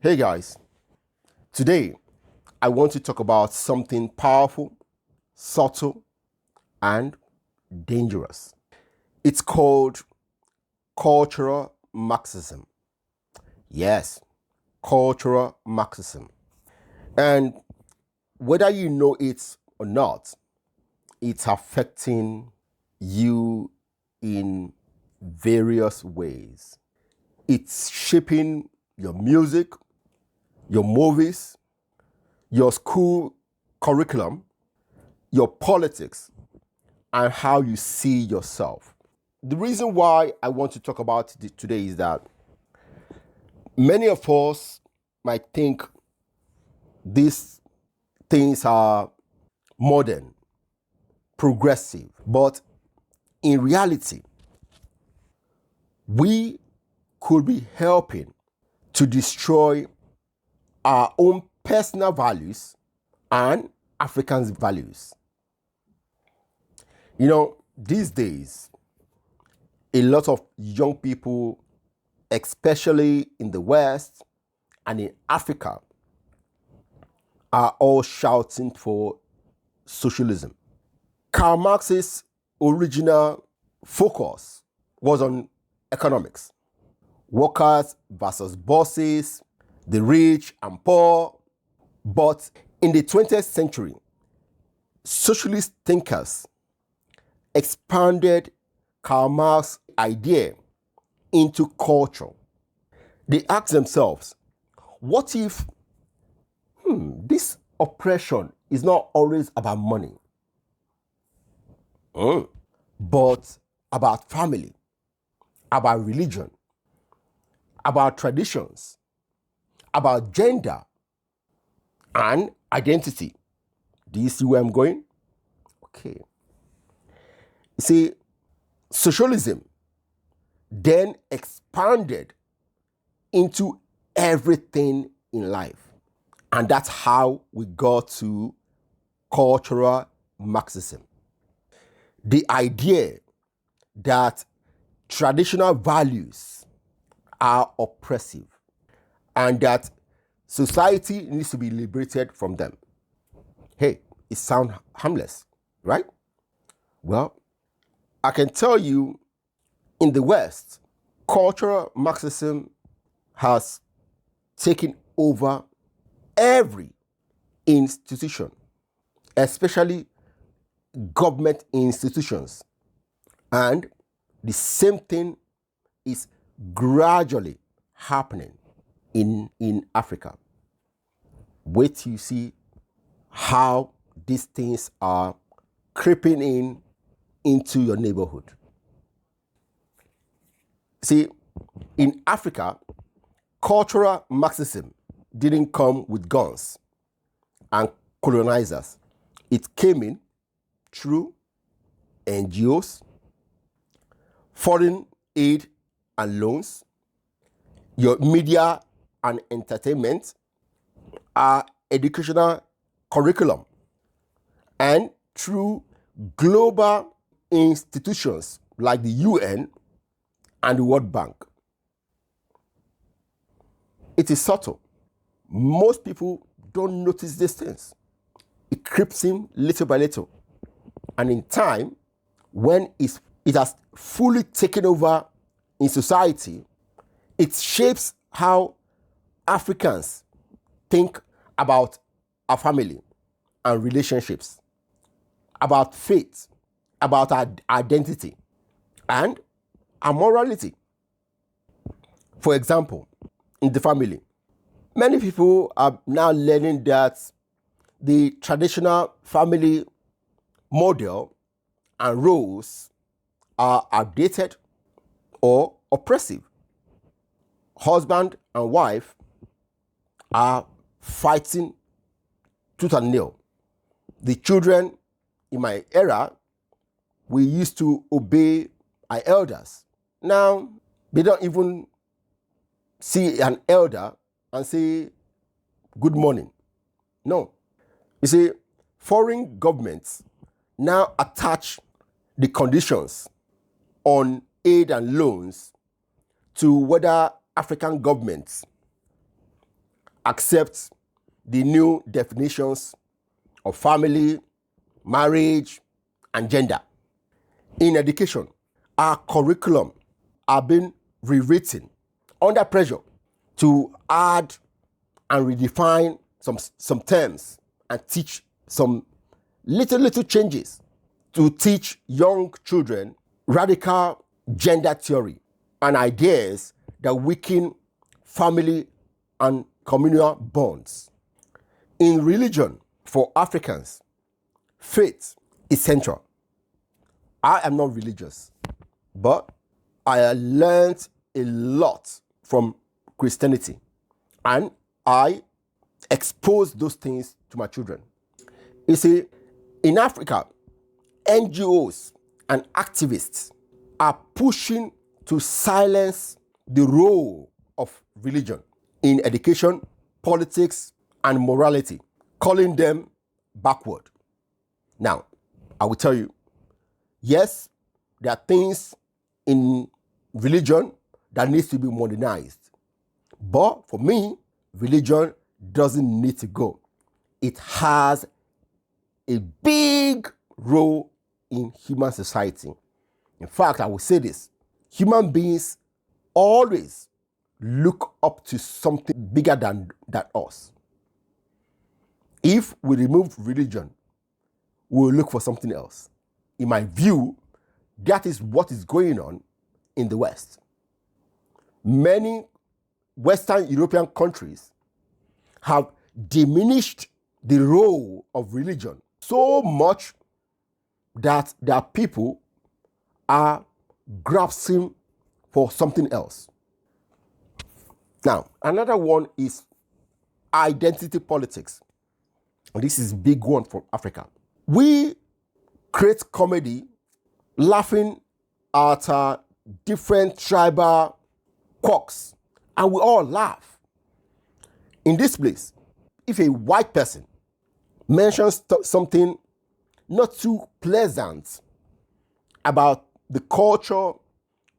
Hey guys, today I want to talk about something powerful, subtle, and dangerous. It's called cultural Marxism. Yes, cultural Marxism. And whether you know it or not, it's affecting you in various ways. It's shaping your music, your movies, your school curriculum, your politics, and how you see yourself. The reason why I want to talk about it today is that many of us might think these things are modern, progressive, but in reality, we could be helping to destroy our own personal values and Africans' values. You know, these days, a lot of young people, especially in the West and in Africa, are all shouting for socialism. Karl Marx's original focus was on economics. Workers versus bosses, the rich and poor. But in the 20th century, socialist thinkers expanded Karl Marx's idea into culture. They asked themselves, what if this oppression is not always about money, but about family, about religion, about traditions, about gender and identity? Do you see where I'm going? Okay. You see, socialism then expanded into everything in life. And that's how we got to cultural Marxism. The idea that traditional values are oppressive and that society needs to be liberated from them. Hey, it sounds harmless, right? Well, I can tell you in the West, cultural Marxism has taken over every institution, especially government institutions. And the same thing is gradually happening in Africa. Wait till you see how these things are creeping into your neighborhood. See, in Africa, cultural Marxism didn't come with guns and colonizers. It came in through NGOs, foreign aid and loans, your media and entertainment, our educational curriculum, and through global institutions like the UN and the World Bank. It is subtle. Most people don't notice these things. It creeps in little by little. And in time, when it has fully taken over in society, it shapes how Africans think about our family and relationships, about faith, about our identity, and our morality. For example, in the family, many people are now learning that the traditional family model and roles are outdated or oppressive. Husband and wife are fighting tooth and nail. The children in my era, we used to obey our elders. Now, they don't even see an elder and say, good morning. No. You see, foreign governments now attach the conditions on aid and loans to whether African governments accept the new definitions of family, marriage, and gender. In education, our curriculum are being rewritten under pressure to add and redefine some terms and teach some little changes to teach young children radical gender theory and ideas that weaken family and communal bonds. In religion, for Africans, faith is central. I am not religious, but I learned a lot from Christianity, and I expose those things to my children. You see, in Africa, NGOs and activists are pushing to silence the role of religion in education, politics, and morality, calling them backward. Now, I will tell you, yes, there are things in religion that needs to be modernized. But for me, religion doesn't need to go. It has a big role in human society. In fact, I will say this, human beings always look up to something bigger than us. If we remove religion, we will look for something else. In my view, that is what is going on in the West. Many Western European countries have diminished the role of religion so much that their people are grasping for something else. Now, another one is identity politics. And this is a big one for Africa. We create comedy laughing at different tribal quirks, and we all laugh. In this place, if a white person mentions something not too pleasant about the culture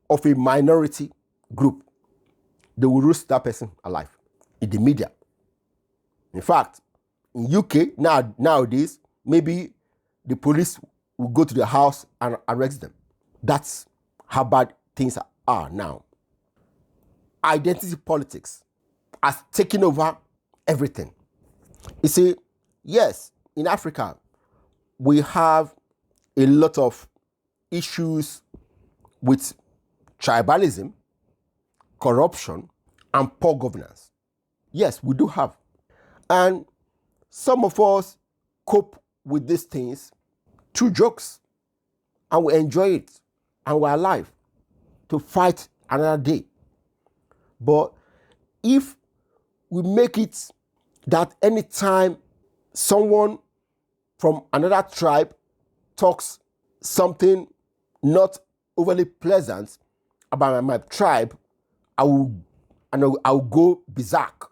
of a minority group, they will roast that person alive in the media. In fact, in UK, nowadays, maybe the police will go to the house and arrest them. That's how bad things are now. Identity politics has taken over everything. You see, yes, in Africa, we have a lot of issues with tribalism, corruption, and poor governance. Yes, we do have. And some of us cope with these things through jokes, and we enjoy it, and we're alive to fight another day. But if we make it that anytime someone from another tribe talks something not overly pleasant about my tribe, I will go berserk.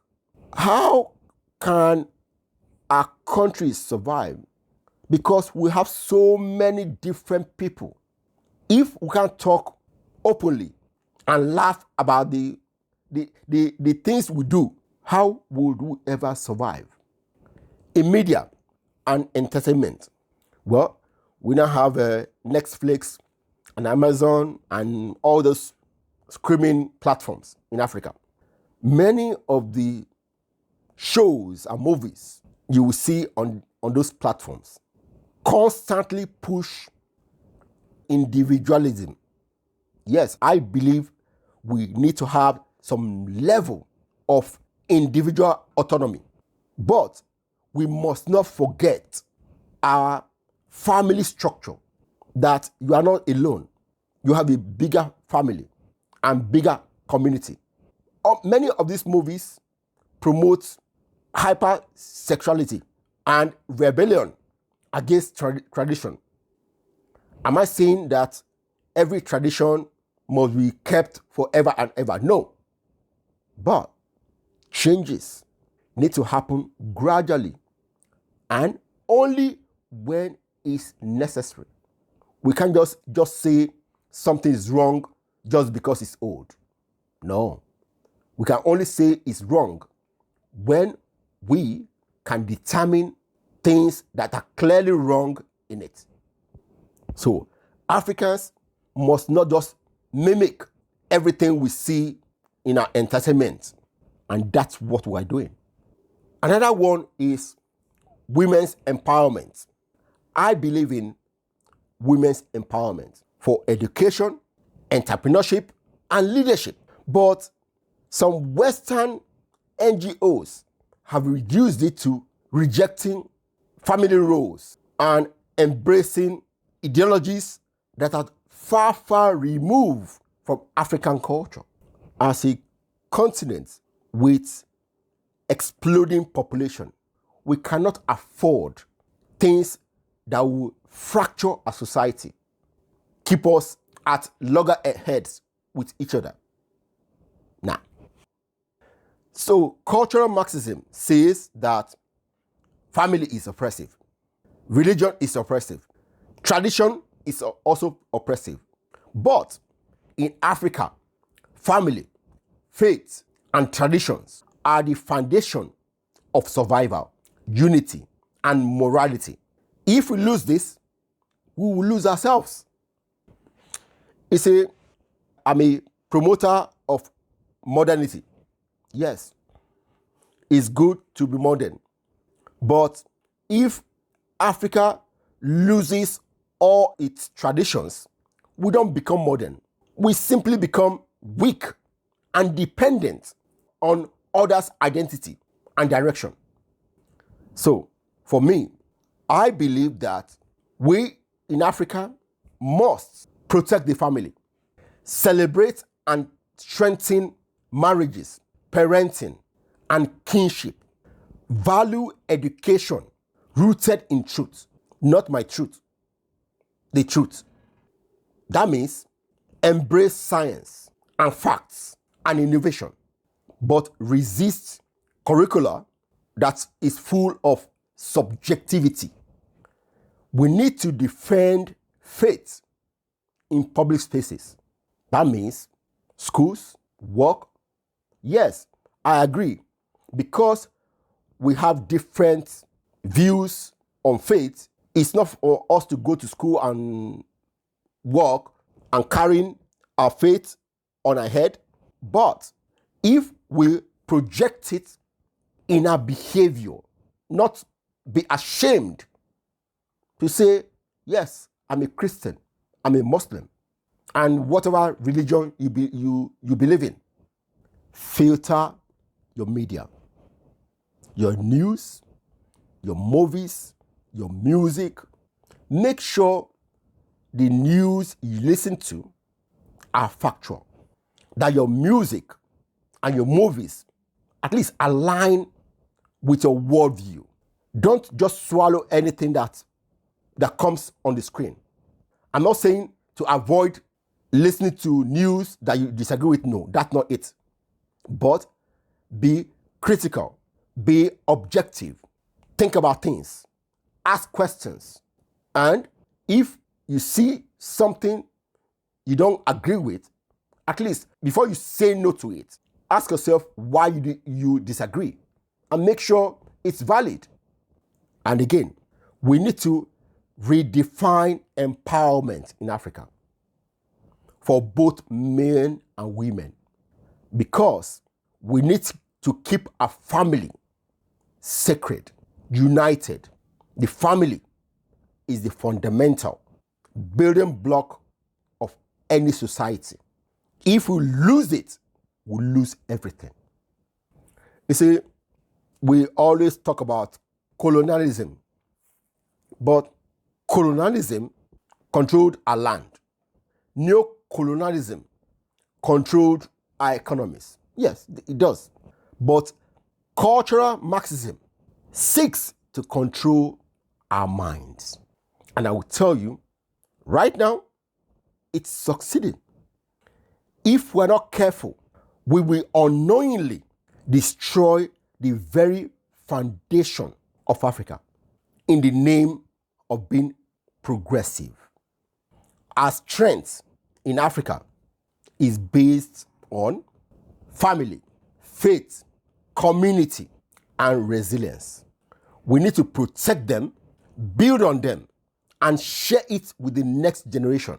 How can our country survive? Because we have so many different people. If we can't talk openly and laugh about the things we do, how would we ever survive? In media and entertainment, well, we now have Netflix and Amazon and all those streaming platforms in Africa. Many of the shows and movies you will see on those platforms constantly push individualism. Yes, I believe we need to have some level of individual autonomy, but we must not forget our family structure, that you are not alone. You have a bigger family and bigger community. Many of these movies promote hypersexuality and rebellion against tradition. Am I saying that every tradition must be kept forever and ever? No. But changes need to happen gradually and only when it's necessary. We can't just say something is wrong just because it's old. No. We can only say it's wrong when we can determine things that are clearly wrong in it. So Africans must not just mimic everything we see in our entertainment, and that's what we're doing. Another one is women's empowerment. I believe in women's empowerment for education, entrepreneurship, and leadership. But some Western NGOs have reduced it to rejecting family roles and embracing ideologies that are far, far removed from African culture. As a continent with exploding population, we cannot afford things that will fracture our society, keep us at loggerheads with each other. Now, so cultural Marxism says that family is oppressive, religion is oppressive, tradition is also oppressive. But in Africa, family, faith, and traditions are the foundation of survival, unity, and morality. If we lose this, we will lose ourselves. I'm a promoter of modernity. Yes, it's good to be modern. But if Africa loses all its traditions, we don't become modern. We simply become weak and dependent on others' identity and direction. So, for me, I believe that we in Africa must protect the family, celebrate and strengthen marriages, parenting, and kinship, value education rooted in truth, not my truth, the truth. That means embrace science and facts and innovation, but resist curricula that is full of subjectivity. We need to defend faith in public spaces. That means schools, work. Yes, I agree. Because we have different views on faith, it's not for us to go to school and work and carrying our faith on our head. But if we project it in our behavior, not be ashamed to say, yes, I'm a Christian, I'm a Muslim, and whatever religion you believe in, filter your media, your news, your movies, your music. Make sure the news you listen to are factual, that your music and your movies at least align with your worldview. Don't just swallow anything that comes on the screen. I'm not saying to avoid listening to news that you disagree with. No, that's not it. But be critical, be objective, think about things, ask questions. And if you see something you don't agree with, at least before you say no to it, ask yourself why you disagree and make sure it's valid. And again, we need to redefine empowerment in Africa for both men and women, because we need to keep a family sacred, united. The family is the fundamental building block of any society. If we lose it, we lose everything. You see, we always talk about colonialism, but colonialism controlled our land. Neo-colonialism controlled our economies. Yes, it does. But cultural Marxism seeks to control our minds. And I will tell you, right now, it's succeeding. If we're not careful, we will unknowingly destroy the very foundation of Africa in the name of being progressive. Our strength in Africa is based on family, faith, community, and resilience. We need to protect them, build on them, and share it with the next generation.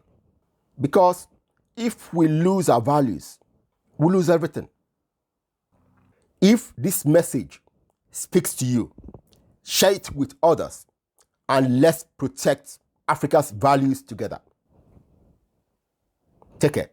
Because if we lose our values, we lose everything. If this message speaks to you, share it with others, and let's protect Africa's values together. Take care.